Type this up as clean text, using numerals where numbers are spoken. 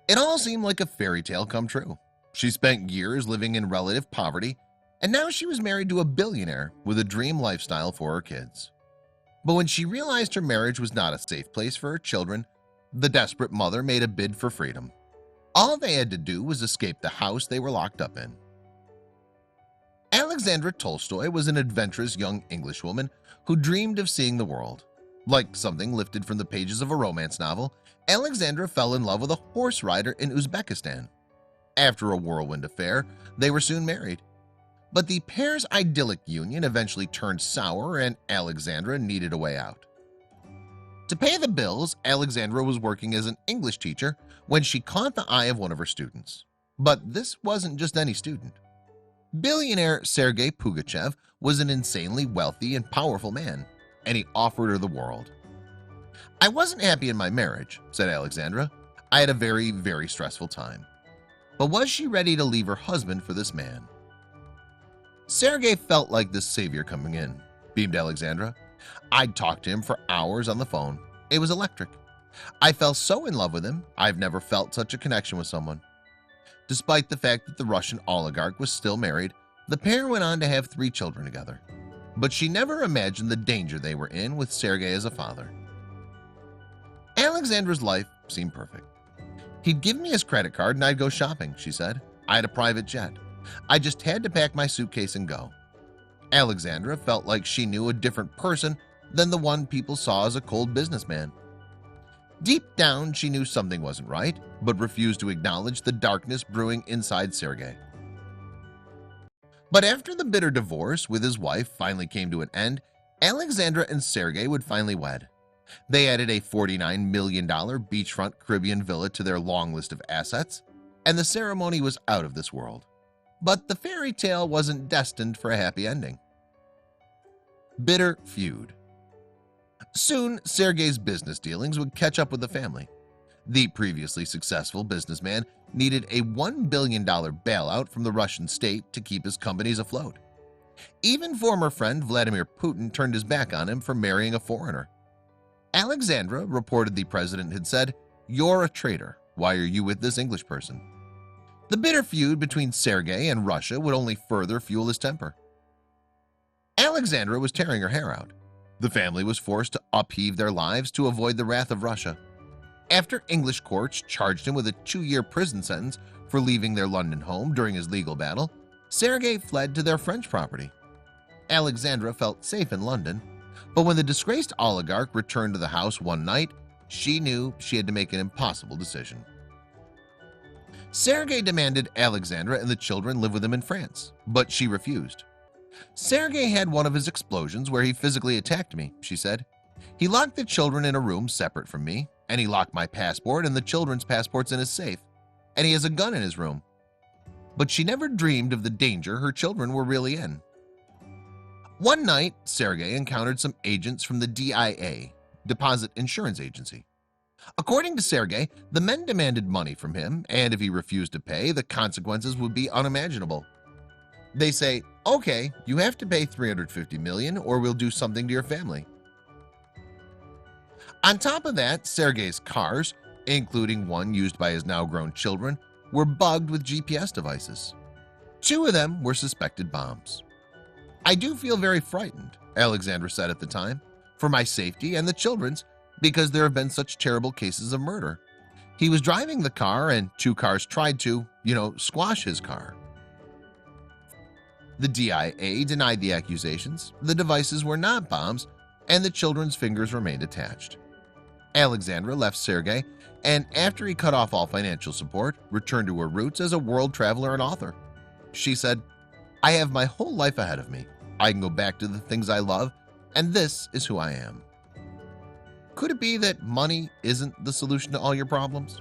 It all seemed like a fairy tale come true. She spent years living in relative poverty, and now she was married to a billionaire with a dream lifestyle for her kids. But when she realized her marriage was not a safe place for her children, the desperate mother made a bid for freedom. All they had to do was escape the house they were locked up in. Alexandra Tolstoy was an adventurous young Englishwoman who dreamed of seeing the world. Like something lifted from the pages of a romance novel, Alexandra fell in love with a horse rider in Uzbekistan. After a whirlwind affair, they were soon married. But the pair's idyllic union eventually turned sour, and Alexandra needed a way out. To pay the bills, Alexandra was working as an English teacher when she caught the eye of one of her students. But this wasn't just any student. Billionaire Sergei Pugachev was an insanely wealthy and powerful man, and he offered her the world. "I wasn't happy in my marriage," said Alexandra. "I had a very, very stressful time." But was she ready to leave her husband for this man? Sergei felt like this savior coming in, beamed Alexandra. "I'd talk to him for hours on the phone. It was electric. I fell so in love with him, I've never felt such a connection with someone." Despite the fact that the Russian oligarch was still married, the pair went on to have 3 children together. But she never imagined the danger they were in with Sergei as a father. Alexandra's life seemed perfect. "He'd give me his credit card and I'd go shopping," she said. "I had a private jet. I just had to pack my suitcase and go." Alexandra felt like she knew a different person than the one people saw as a cold businessman. Deep down, she knew something wasn't right, but refused to acknowledge the darkness brewing inside Sergei. But after the bitter divorce with his wife finally came to an end, Alexandra and Sergei would finally wed. They added a $49 million beachfront Caribbean villa to their long list of assets, and the ceremony was out of this world. But the fairy tale wasn't destined for a happy ending. Bitter feud. Soon, Sergei's business dealings would catch up with the family. The previously successful businessman needed a $1 billion bailout from the Russian state to keep his companies afloat. Even former friend Vladimir Putin turned his back on him for marrying a foreigner. Alexandra reported the president had said, "You're a traitor. Why are you with this English person?" The bitter feud between Sergei and Russia would only further fuel his temper. Alexandra was tearing her hair out. The family was forced to upheave their lives to avoid the wrath of Russia. After English courts charged him with a 2-year prison sentence for leaving their London home during his legal battle, Sergei fled to their French property. Alexandra felt safe in London, but when the disgraced oligarch returned to the house one night, she knew she had to make an impossible decision. Sergei demanded Alexandra and the children live with him in France, but she refused. "Sergei had one of his explosions where he physically attacked me," she said. "He locked the children in a room separate from me, and he locked my passport and the children's passports in his safe, and he has a gun in his room." But she never dreamed of the danger her children were really in. One night, Sergei encountered some agents from the DIA, Deposit Insurance Agency. According to Sergei, the men demanded money from him, and if he refused to pay, the consequences would be unimaginable. They say, "Okay, you have to pay $350 million or we'll do something to your family." On top of that, Sergei's cars, including one used by his now-grown children, were bugged with GPS devices. 2 of them were suspected bombs. "I do feel very frightened," Alexandra said at the time, "for my safety and the children's, because there have been such terrible cases of murder. He was driving the car and 2 cars tried to, squash his car." The DIA denied the accusations, the devices were not bombs, and the children's fingers remained attached. Alexandra left Sergei, and after he cut off all financial support, returned to her roots as a world traveler and author. She said, "I have my whole life ahead of me. I can go back to the things I love, and this is who I am." Could it be that money isn't the solution to all your problems?